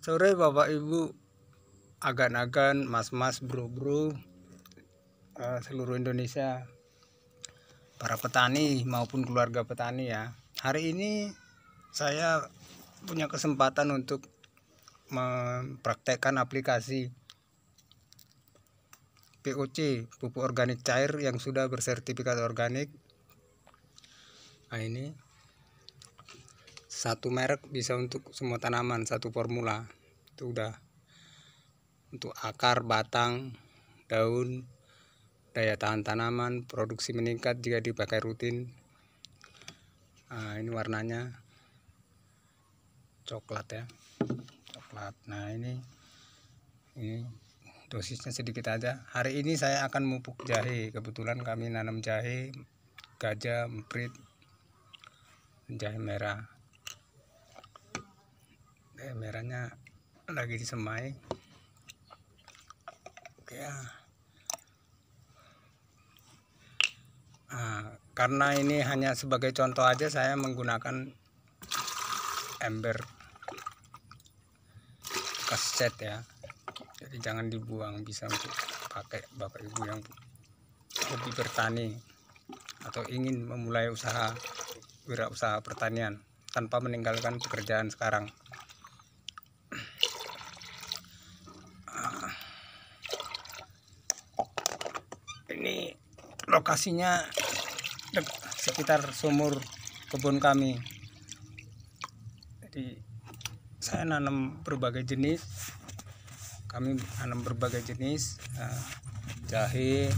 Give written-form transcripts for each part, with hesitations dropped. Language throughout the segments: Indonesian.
Selamat sore Bapak Ibu, agan-agan, mas-mas, bro-bro, seluruh Indonesia, para petani maupun keluarga petani ya. Hari ini saya punya kesempatan untuk mempraktekkan aplikasi POC, pupuk organik cair yang sudah bersertifikat organik. Nah, ini satu merek bisa untuk semua tanaman, satu formula. Itu udah untuk akar, batang, daun, daya tahan tanaman, produksi meningkat jika dipakai rutin. Nah, ini warnanya coklat ya, coklat. Nah, ini dosisnya sedikit aja. Hari ini saya akan memupuk jahe. Kebetulan kami nanam jahe, gajah, emprit, jahe merah. Jahe merahnya lagi disemai. Oke ya. Nah, karena ini hanya sebagai contoh aja, saya menggunakan ember kaset ya. Jadi jangan dibuang, bisa untuk pakai Bapak Ibu yang hobi bertani atau ingin memulai wirausaha pertanian tanpa meninggalkan pekerjaan sekarang. Ini lokasinya sekitar sumur kebun kami. Jadi saya nanam berbagai jenis. Kami nanam berbagai jenis jahe,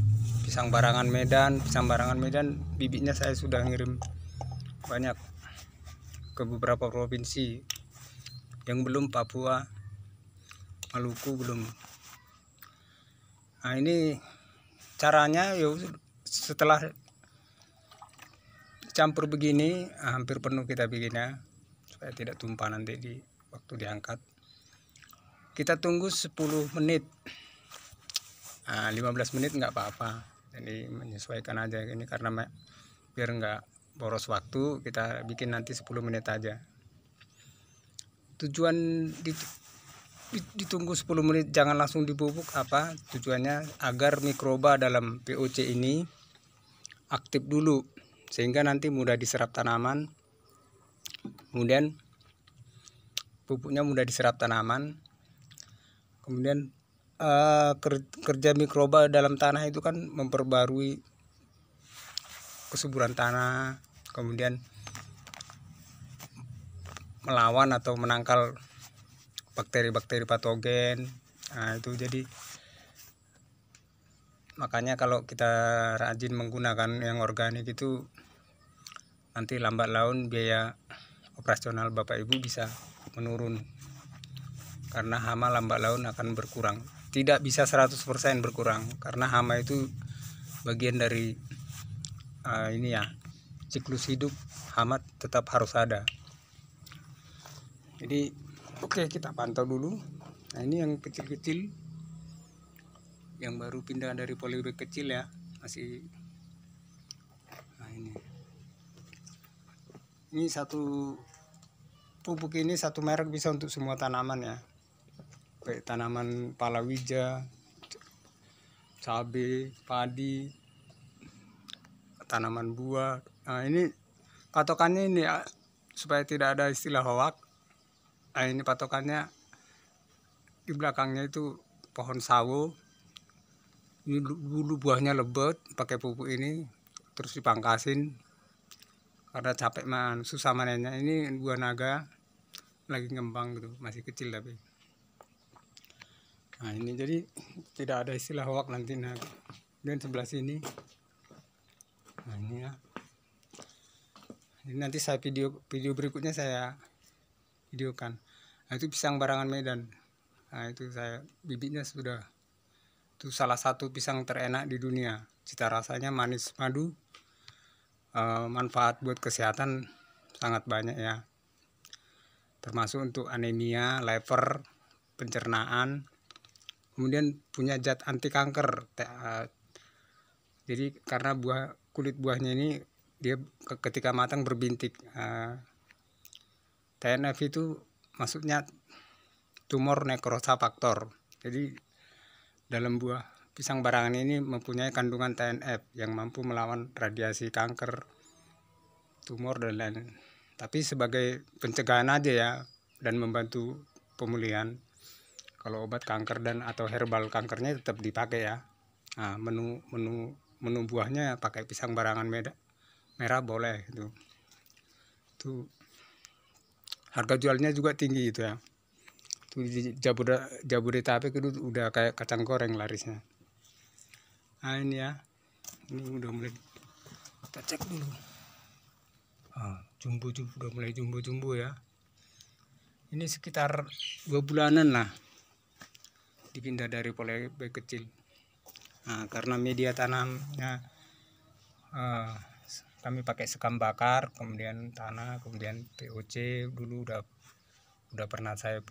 pisang barangan Medan. Pisang barangan Medan bibitnya saya sudah ngirim banyak ke beberapa provinsi. Yang belum Papua, Maluku belum. Nah, ini caranya yuk, setelah campur begini hampir penuh kita bikinnya supaya tidak tumpah nanti di waktu diangkat. Kita tunggu 10 menit. Nah, 15 menit nggak apa-apa. Jadi menyesuaikan aja ini karena biar nggak boros waktu, kita bikin nanti 10 menit aja. Tujuan ditunggu 10 menit, jangan langsung dipupuk apa? Tujuannya agar mikroba dalam POC ini aktif dulu sehingga nanti mudah diserap tanaman. Kemudian pupuknya mudah diserap tanaman. Kemudian kerja mikroba dalam tanah itu kan memperbarui kesuburan tanah, kemudian melawan atau menangkal bakteri-bakteri patogen. Nah, itu jadi makanya kalau kita rajin menggunakan yang organik itu nanti lambat laun biaya operasional Bapak Ibu bisa menurun karena hama lambat laun akan berkurang. Tidak bisa 100% berkurang karena hama itu bagian dari ini ya, siklus hidup. Hama tetap harus ada. Jadi oke, kita pantau dulu. Nah, ini yang kecil-kecil yang baru pindah dari polybag kecil ya, masih. Nah, ini satu pupuk, ini satu merek bisa untuk semua tanaman ya, kayak tanaman palawija, cabai, padi, tanaman buah. Nah, ini patokannya ini ya, supaya tidak ada istilah hoak. Nah, ini patokannya di belakangnya itu pohon sawo. Ini dulu buahnya lebat, pakai pupuk ini terus dipangkasin karena capek susah manennya. Ini buah naga lagi ngembang gitu, masih kecil tapi. Nah, ini jadi tidak ada istilah hoak nanti. Nah, dan sebelah sini. Nah, ini ya. Ini nanti saya video berikutnya saya videokan. Nah, itu pisang barangan Medan. Nah, itu saya bibitnya sudah. Itu salah satu pisang terenak di dunia. Cita rasanya manis madu. Manfaat buat kesehatan sangat banyak ya. Termasuk untuk anemia, liver, pencernaan. Kemudian punya zat anti kanker. Jadi karena kulit buahnya ini dia ketika matang berbintik. TNF itu maksudnya tumor necrosa factor. Jadi dalam buah pisang barangan ini mempunyai kandungan TNF yang mampu melawan radiasi kanker, tumor dan lain. Tapi sebagai pencegahan aja ya, dan membantu pemulihan. Kalau obat kanker dan atau herbal kankernya tetap dipakai ya. Nah, menu buahnya pakai pisang barangan merah boleh gitu. Itu harga jualnya juga tinggi itu ya. Itu di Jabodetabek itu udah kayak kacang goreng larisnya. Nah ini ya, ini udah mulai kita cek dulu. Jumbo udah mulai jumbo ya. Ini sekitar 2 bulanan lah dipindah dari polybag kecil. Nah, karena media tanamnya kami pakai sekam bakar, kemudian tanah, kemudian POC. Dulu udah pernah saya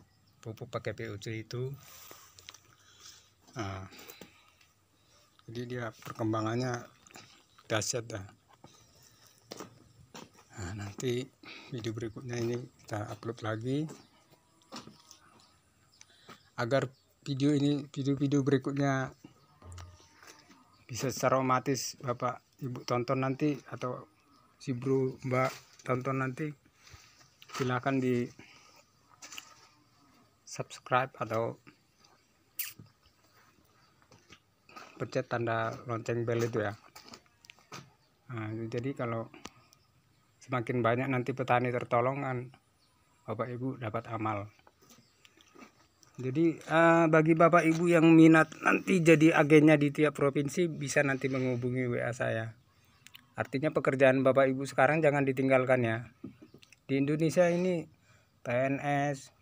pupuk pakai POC itu. Nah, jadi dia perkembangannya dahsyat dah. Nah, nanti video berikutnya ini kita upload lagi agar video berikutnya bisa secara otomatis Bapak Ibu tonton nanti, atau si bro Mbak tonton nanti. Silahkan di subscribe atau pencet tanda lonceng bel itu ya. Nah, jadi kalau semakin banyak nanti petani tertolong kan, Bapak Ibu dapat amal. Jadi bagi Bapak Ibu yang minat nanti jadi agennya di tiap provinsi, bisa nanti menghubungi WA saya. Artinya pekerjaan Bapak Ibu sekarang jangan ditinggalkan ya. Di Indonesia ini PNS,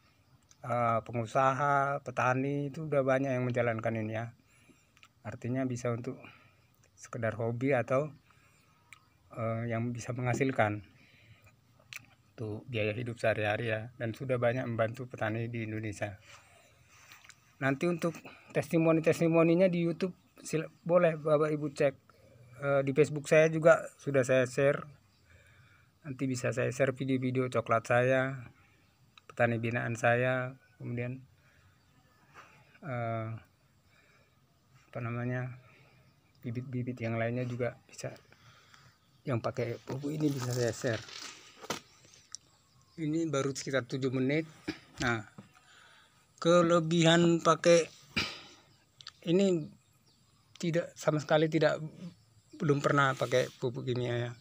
pengusaha, petani itu udah banyak yang menjalankan ini ya. Artinya bisa untuk sekedar hobi atau yang bisa menghasilkan tuh biaya hidup sehari-hari ya, dan sudah banyak membantu petani di Indonesia. Nanti untuk testimoninya di YouTube boleh Bapak Ibu cek. Di Facebook saya juga sudah saya share. Nanti bisa saya share video-video coklat saya, petani binaan saya, kemudian bibit-bibit yang lainnya juga bisa, yang pakai pupuk ini bisa saya share. Ini baru sekitar 7 menit. Nah, kelebihan pakai ini sama sekali belum pernah pakai pupuk kimia ya.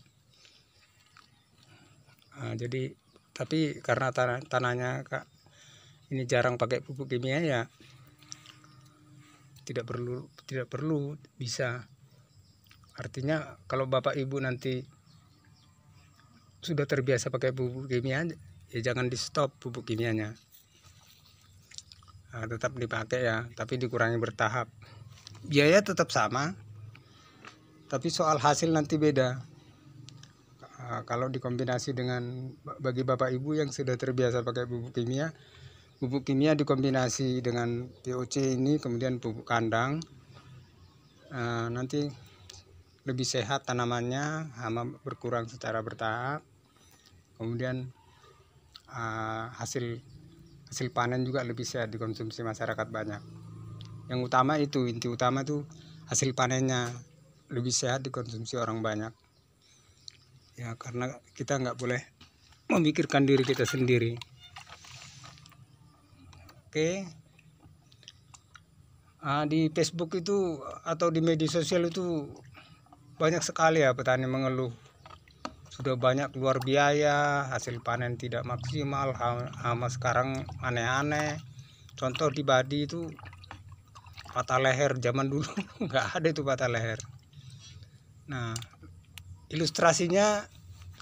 Nah, jadi tapi karena tanahnya ini jarang pakai pupuk kimia ya, tidak perlu bisa. Artinya kalau Bapak Ibu nanti sudah terbiasa pakai pupuk kimia, ya jangan di stop pupuk kimianya. Nah, tetap dipakai ya, tapi dikurangi bertahap. Biaya tetap sama, tapi soal hasil nanti beda. Kalau dikombinasi dengan bagi Bapak Ibu yang sudah terbiasa pakai pupuk kimia dikombinasi dengan POC ini, kemudian pupuk kandang, nanti lebih sehat tanamannya, hama berkurang secara bertahap, kemudian hasil panen juga lebih sehat dikonsumsi masyarakat banyak. Yang utama itu, inti utama itu hasil panennya lebih sehat dikonsumsi orang banyak ya, karena kita nggak boleh memikirkan diri kita sendiri. Oke. Di Facebook itu atau di media sosial itu banyak sekali ya petani mengeluh sudah banyak keluar biaya, hasil panen tidak maksimal, hama sekarang aneh-aneh. Contoh di padi itu patah leher, zaman dulu nggak ada itu patah leher. Nah, ilustrasinya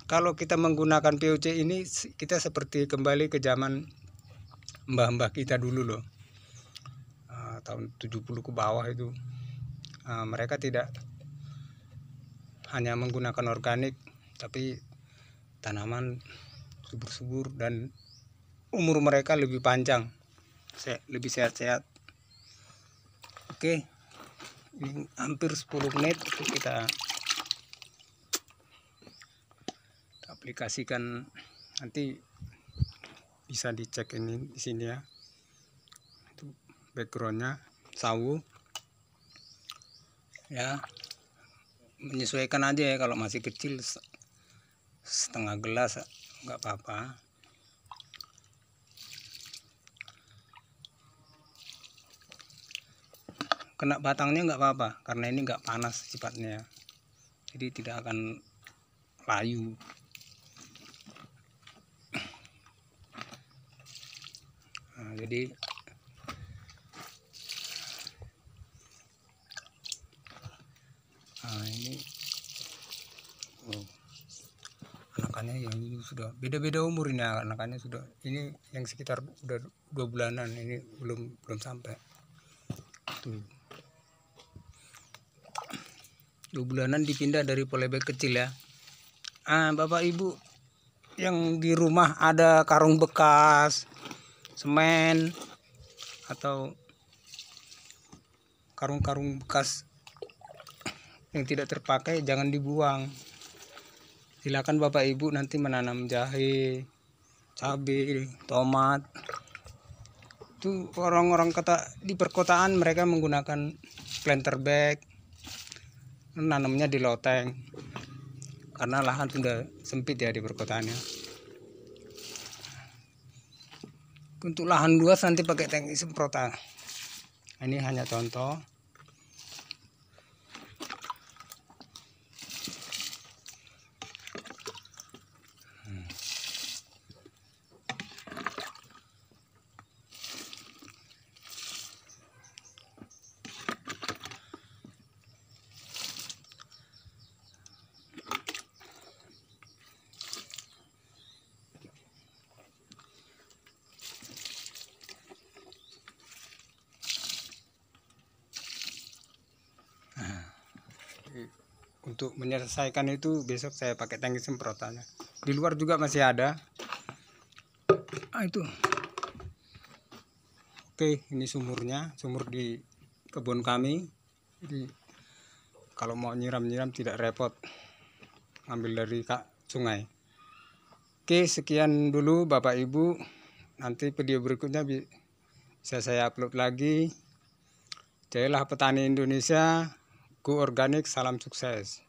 kalau kita menggunakan POC ini, kita seperti kembali ke zaman mbah-mbah kita dulu loh, tahun 70 ke bawah itu. Mereka tidak hanya menggunakan organik, tapi tanaman subur-subur dan umur mereka lebih panjang, lebih sehat-sehat. Oke, ini hampir 10 menit kita aplikasikan, nanti bisa dicek ini di sini ya. backgroundnya sawu ya, menyesuaikan aja ya. Kalau masih kecil setengah gelas nggak apa-apa. Kena batangnya nggak apa-apa karena ini nggak panas sifatnya, jadi tidak akan layu. Nah, jadi ini anakannya yang ini sudah beda-beda umur. Ini anakannya sudah, ini yang sekitar udah 2 bulanan, ini belum sampai tuh. 2 bulanan dipindah dari polybag kecil ya. Bapak ibu yang di rumah ada karung bekas semen atau karung-karung bekas yang tidak terpakai, jangan dibuang. Silakan bapak ibu nanti menanam jahe, cabai, tomat. Itu orang-orang di perkotaan mereka menggunakan planter bag, nanamnya di loteng karena lahan sudah sempit ya di perkotaannya. Untuk lahan luas nanti pakai tangki semprotan. Ini hanya contoh. Untuk menyelesaikan itu besok saya pakai tangki semprotannya. Di luar juga masih ada. Itu. Oke, ini sumurnya, sumur di kebun kami. Jadi kalau mau nyiram-nyiram tidak repot, ambil dari sungai. Oke, sekian dulu Bapak Ibu. Nanti video berikutnya bisa saya upload lagi. Jayalah petani Indonesia, go organik, salam sukses.